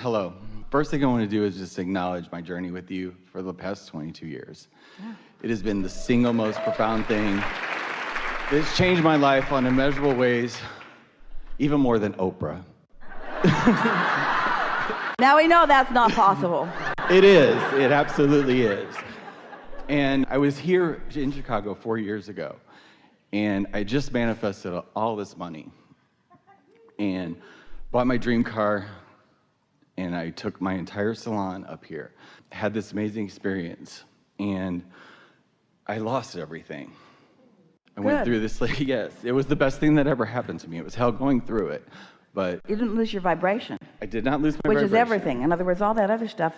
Hello. First thing I want to do is just acknowledge my journey with you for the past 22 years. Yeah. It has been the single most profound thing. It's changed my life on immeasurable ways, even more than Oprah. Now we know that's not possible. It is. It absolutely is. And I was here in Chicago 4 years ago, and I just manifested all this money and bought my dream car, and I took my entire salon up here. Had this amazing experience, and I lost everything. I went through this, yes, it was the best thing that ever happened to me. It was hell going through it, but... You didn't lose your vibration. I did not lose my vibration. Which is everything. In other words, all that other stuff...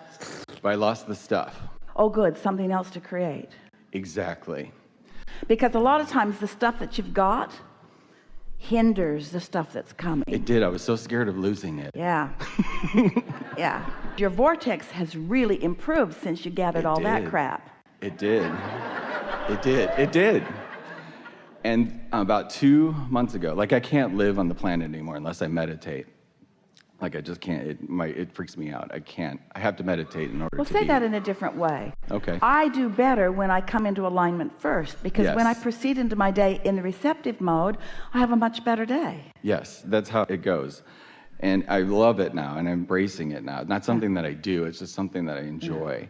But I lost the stuff. Oh, good, something else to create. Exactly. Because a lot of times the stuff that you've got hinders the stuff that's coming. It did. I was so scared of losing it. Yeah. Yeah. Your vortex has really improved since you gathered all that crap. It did. It did. It did. And about 2 months ago, like I can't live on the planet anymore unless I meditate. Like I just can't, it freaks me out. I can't, I have to meditate in order to Well, say that in a different way. Okay. I do better when I come into alignment first, because when I proceed into my day in the receptive mode, I have a much better day. Yes, that's how it goes. And I love it now, and I'm embracing it now. It's not something that I do, it's just something that I enjoy.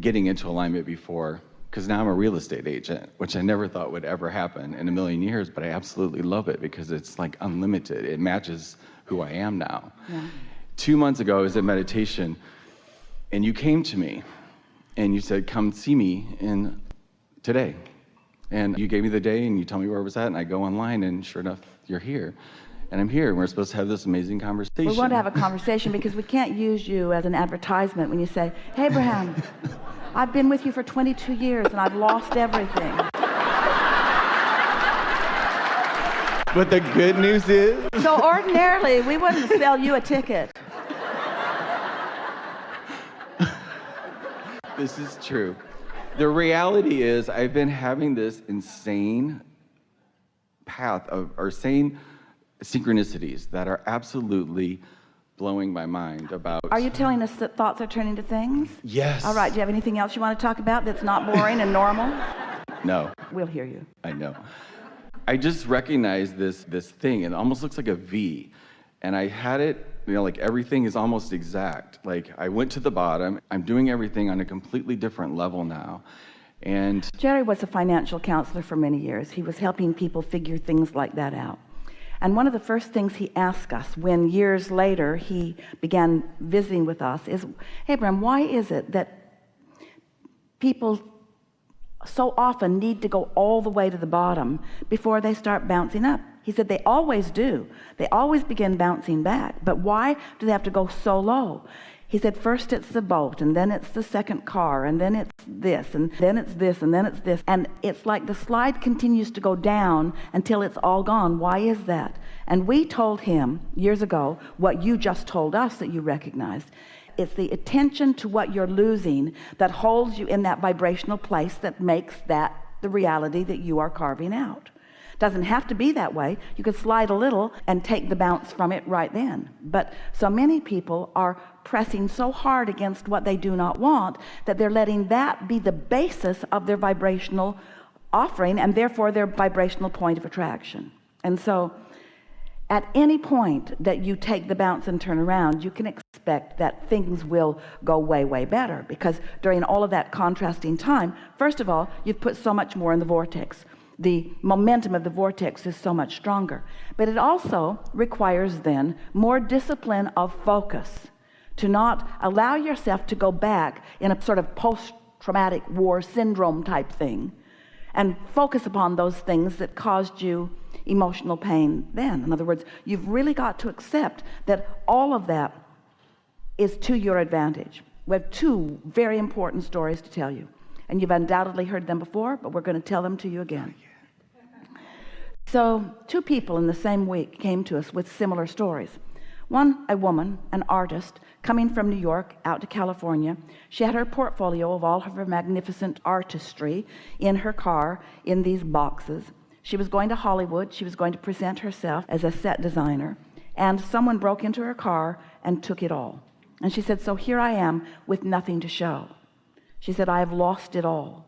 Getting into alignment before, because now I'm a real estate agent, which I never thought would ever happen in a million years, but I absolutely love it because it's like unlimited. It matches who I am now. Yeah. 2 months ago, I was at meditation, and you came to me, and you said, come see me today. And you gave me the day, and you told me where I was at, and I go online, and sure enough, you're here. And I'm here, and we're supposed to have this amazing conversation. We want to have a conversation because we can't use you as an advertisement when you say, hey, Abraham, I've been with you for 22 years, and I've lost everything. But the good news is... So ordinarily, we wouldn't sell you a ticket. This is true. The reality is I've been having this insane path or sane synchronicities that are absolutely blowing my mind about... Are you telling us that thoughts are turning to things? Yes. All right, do you have anything else you want to talk about that's not boring and normal? No. We'll hear you. I know. I just recognized this thing, and it almost looks like a V. And I had it, like everything is almost exact. Like I went to the bottom, I'm doing everything on a completely different level now. And Jerry was a financial counselor for many years. He was helping people figure things like that out. And one of the first things he asked us when years later he began visiting with us is, hey, Abraham, why is it that people so often need to go all the way to the bottom before they start bouncing up? He said they always do. They always begin bouncing back. But why do they have to go so low? He said first it's the boat, and then it's the second car, and then it's this, and then it's this, and then it's this. And it's like the slide continues to go down until it's all gone. Why is that? And we told him years ago what you just told us that you recognized. It's the attention to what you're losing that holds you in that vibrational place that makes that the reality that you are carving out. Doesn't have to be that way. You could slide a little and take the bounce from it right then. But so many people are pressing so hard against what they do not want that they're letting that be the basis of their vibrational offering and therefore their vibrational point of attraction. And so at any point that you take the bounce and turn around, you can expect that things will go way, way better, because during all of that contrasting time, first of all, you've put so much more in the vortex. The momentum of the vortex is so much stronger. But it also requires then more discipline of focus, to not allow yourself to go back in a sort of post-traumatic war syndrome type thing and focus upon those things that caused you emotional pain then. In other words, you've really got to accept that all of that is to your advantage. We have two very important stories to tell you, and you've undoubtedly heard them before, but we're going to tell them to you again. So 2 people in the same week came to us with similar stories. One, a woman, an artist, coming from New York out to California. She had her portfolio of all of her magnificent artistry in her car in these boxes. She was going to Hollywood. She was going to present herself as a set designer. And someone broke into her car and took it all. And she said, so here I am with nothing to show. She said, I have lost it all.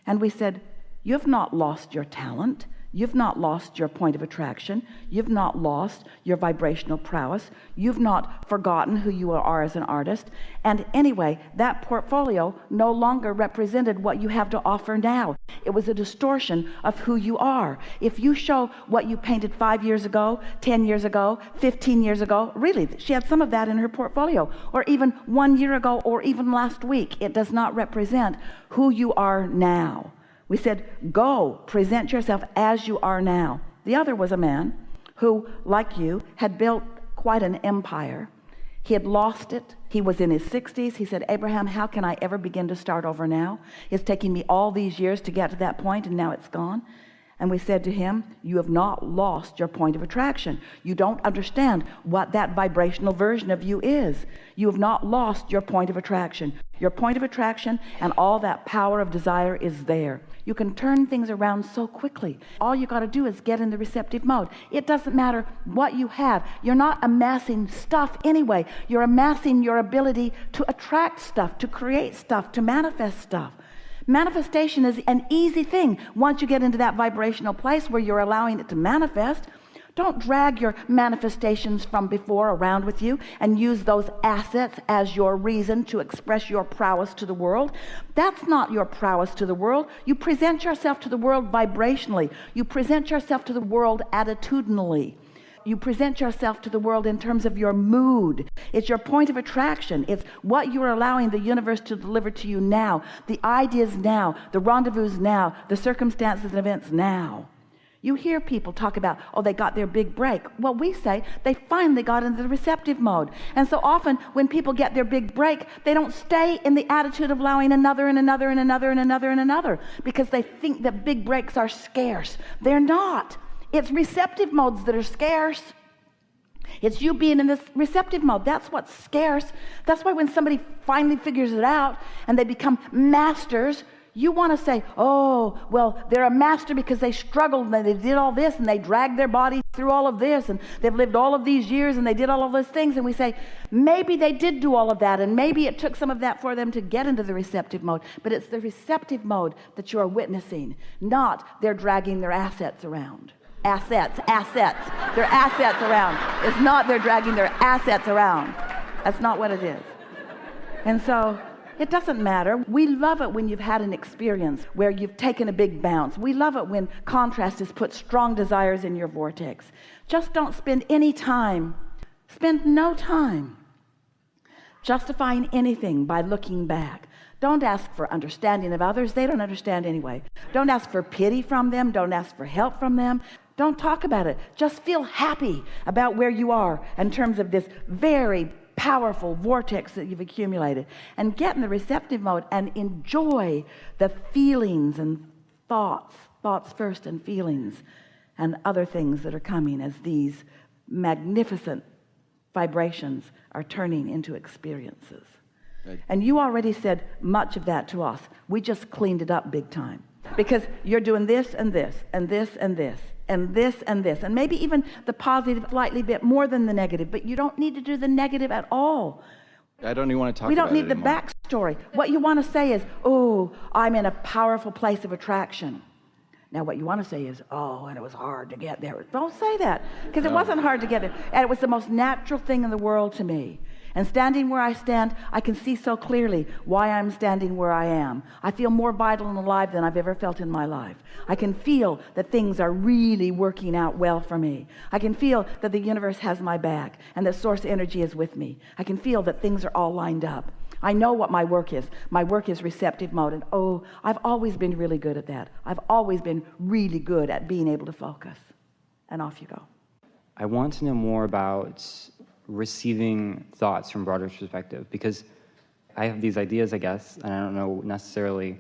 And we said, you have not lost your talent. You've not lost your point of attraction. You've not lost your vibrational prowess. You've not forgotten who you are as an artist. And anyway, that portfolio no longer represented what you have to offer now. It was a distortion of who you are. If you show what you painted 5 years ago, 10 years ago, 15 years ago, really, she had some of that in her portfolio, or even 1 year ago, or even last week, it does not represent who you are now. We said, go, present yourself as you are now. The other was a man who, like you, had built quite an empire. He had lost it. He was in his 60s. He said, Abraham, how can I ever begin to start over now? It's taking me all these years to get to that point, and now it's gone. And we said to him, you have not lost your point of attraction. You don't understand what that vibrational version of you is. You have not lost your point of attraction. Your point of attraction and all that power of desire is there. You can turn things around so quickly. All you got to do is get in the receptive mode. It doesn't matter what you have. You're not amassing stuff anyway. You're amassing your ability to attract stuff, to create stuff, to manifest stuff. Manifestation is an easy thing once you get into that vibrational place where you're allowing it to manifest. Don't drag your manifestations from before around with you and use those assets as your reason to express your prowess to the world. That's not your prowess to the world. You present yourself to the world vibrationally. You present yourself to the world attitudinally. You present yourself to the world in terms of your mood. It's your point of attraction. It's what you're allowing the universe to deliver to you now, the ideas now, the rendezvous now, the circumstances and events now. You hear people talk about, oh, they got their big break. Well, we say they finally got into the receptive mode. And so often when people get their big break, they don't stay in the attitude of allowing another and another and another and another and another, because they think that big breaks are scarce. They're not. It's receptive modes that are scarce. It's you being in this receptive mode. That's what's scarce. That's why when somebody finally figures it out and they become masters, you want to say, oh, well, they're a master because they struggled and they did all this and they dragged their body through all of this and they've lived all of these years and they did all of those things. And we say, maybe they did do all of that and maybe it took some of that for them to get into the receptive mode. But it's the receptive mode that you are witnessing, not they're dragging their assets around. Assets. Their assets around. It's not they're dragging their assets around. That's not what it is. And so it doesn't matter. We love it when you've had an experience where you've taken a big bounce. We love it when contrast has put strong desires in your vortex. Just don't spend any time, spend no time justifying anything by looking back. Don't ask for understanding of others. They don't understand anyway. Don't ask for pity from them. Don't ask for help from them. Don't talk about it. Just feel happy about where you are in terms of this very powerful vortex that you've accumulated, and get in the receptive mode and enjoy the feelings and thoughts first and feelings and other things that are coming as these magnificent vibrations are turning into experiences. Right. And you already said much of that to us. We just cleaned it up big time, because you're doing this and this and this and this and this and this, and maybe even the positive slightly bit more than the negative, but you don't need to do the negative at all. I don't even want to talk about it. We don't need the anymore. backstory. What you want to say is, oh, I'm in a powerful place of attraction. Now what you want to say is, oh, and it was hard to get there. Don't say that, because it wasn't hard to get there, and it was the most natural thing in the world to me. And standing where I stand, I can see so clearly why I'm standing where I am. I feel more vital and alive than I've ever felt in my life. I can feel that things are really working out well for me. I can feel that the universe has my back and that source energy is with me. I can feel that things are all lined up. I know what my work is. My work is receptive mode. And oh, I've always been really good at that. I've always been really good at being able to focus. And off you go. I want to know more about receiving thoughts from broader perspective, because I have these ideas, I guess, and I don't know necessarily,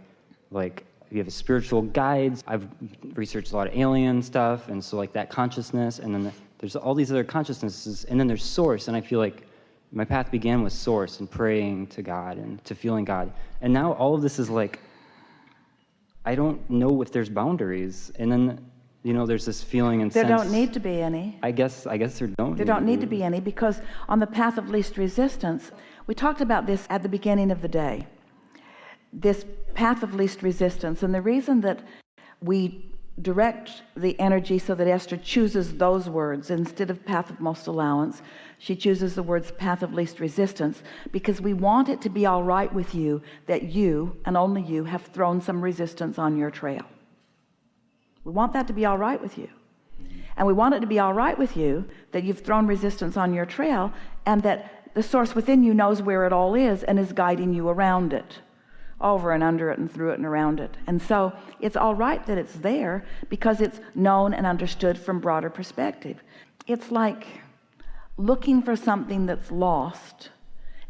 like, you have spiritual guides. I've researched a lot of alien stuff, and so like that consciousness, and then there's all these other consciousnesses, and then there's source, and I feel like my path began with source and praying to God and to feeling God, and now all of this is like, I don't know if there's boundaries, and then there's this feeling and There sense. don't need to be any. I guess there don't. There don't need to be any, because on the path of least resistance, we talked about this at the beginning of the day. This path of least resistance, and the reason that we direct the energy so that Esther chooses those words instead of path of most allowance, she chooses the words path of least resistance, because we want it to be all right with you that you, and only you, have thrown some resistance on your trail. We want that to be all right with you. And we want it to be all right with you that you've thrown resistance on your trail, and that the source within you knows where it all is and is guiding you around it, over and under it and through it and around it. And so it's all right that it's there, because it's known and understood from broader perspective. It's like looking for something that's lost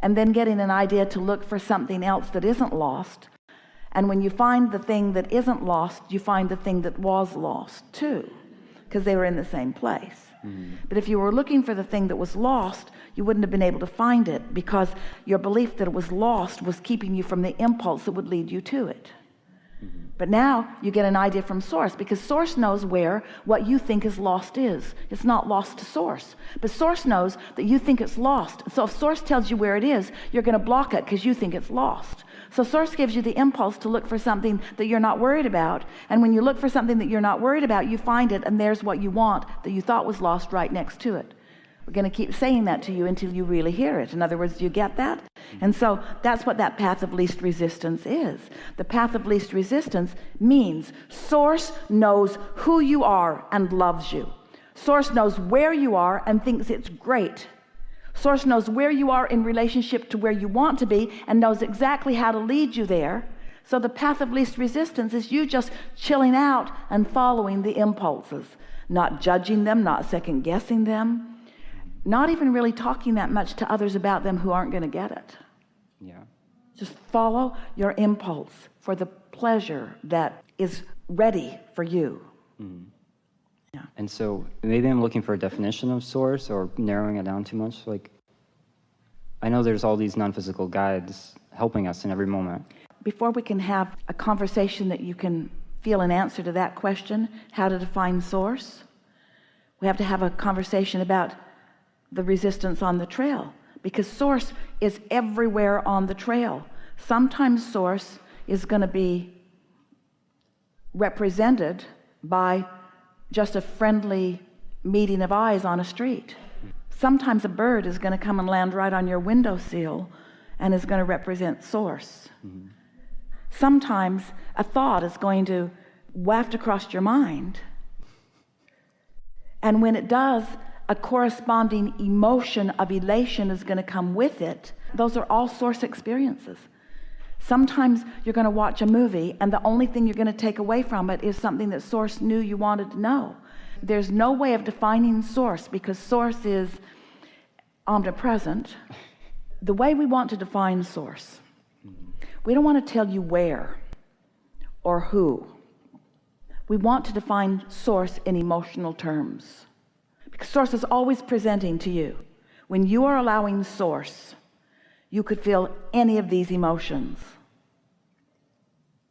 and then getting an idea to look for something else that isn't lost. And when you find the thing that isn't lost, you find the thing that was lost too, because they were in the same place. But if you were looking for the thing that was lost, you wouldn't have been able to find it, because your belief that it was lost was keeping you from the impulse that would lead you to it. But now you get an idea from source, because source knows where what you think is lost is. It's not lost to source, but source knows that you think it's lost. So if source tells you where it is, you're going to block it because you think it's lost. So source gives you the impulse to look for something that you're not worried about. And when you look for something that you're not worried about, you find it, and there's what you want that you thought was lost right next to it. We're going to keep saying that to you until you really hear it. In other words, do you get that? And so that's what that path of least resistance is. The path of least resistance means source knows who you are and loves you. Source knows where you are and thinks it's great. Source knows where you are in relationship to where you want to be and knows exactly how to lead you there. So the path of least resistance is you just chilling out and following the impulses, not judging them, not second guessing them, not even really talking that much to others about them who aren't going to get it. Yeah. Just follow your impulse for the pleasure that is ready for you. Yeah. And so maybe I'm looking for a definition of source, or narrowing it down too much. Like, I know there's all these non-physical guides helping us in every moment. Before we can have a conversation that you can feel an answer to that question, how to define source, we have to have a conversation about the resistance on the trail, because source is everywhere on the trail. Sometimes source is going to be represented by just a friendly meeting of eyes on a street. Sometimes a bird is going to come and land right on your windowsill and is going to represent source. Sometimes a thought is going to waft across your mind, and when it does, a corresponding emotion of elation is going to come with it. Those are all source experiences. Sometimes you're going to watch a movie, and the only thing you're going to take away from it is something that source knew you wanted to know. There's no way of defining source, because source is omnipresent. The way we want to define source, we don't want to tell you where or who. We want to define source in emotional terms. Because source is always presenting to you. When you are allowing source, you could feel any of these emotions.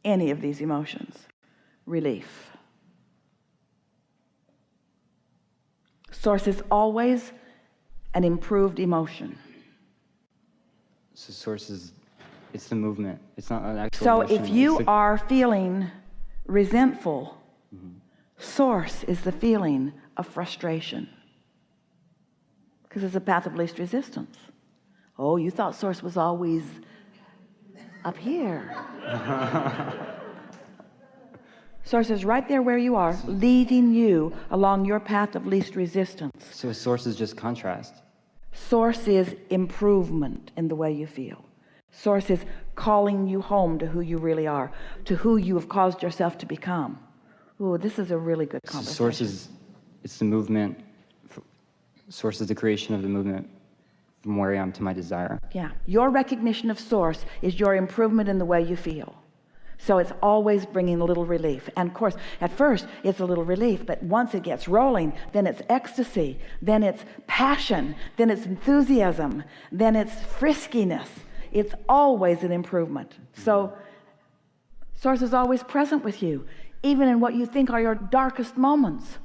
Any of these emotions. Relief. Source is always an improved emotion. So source is, it's the movement. It's not an actual So emotion. if you It's the- are feeling resentful, source is the feeling of frustration, because it's a path of least resistance. Oh, you thought source was always up here. Source is right there where you are, leading you along your path of least resistance. So source is just contrast. Source is improvement in the way you feel. Source is calling you home to who you really are, to who you have caused yourself to become. Ooh, this is a really good So conversation. source is, it's the movement. Source is the creation of the movement from where I am to my desire. Yeah, your recognition of source is your improvement in the way you feel. So it's always bringing a little relief. And of course, at first, it's a little relief, but once it gets rolling, then it's ecstasy, then it's passion, then it's enthusiasm, then it's friskiness. It's always an improvement. So source is always present with you even in what you think are your darkest moments.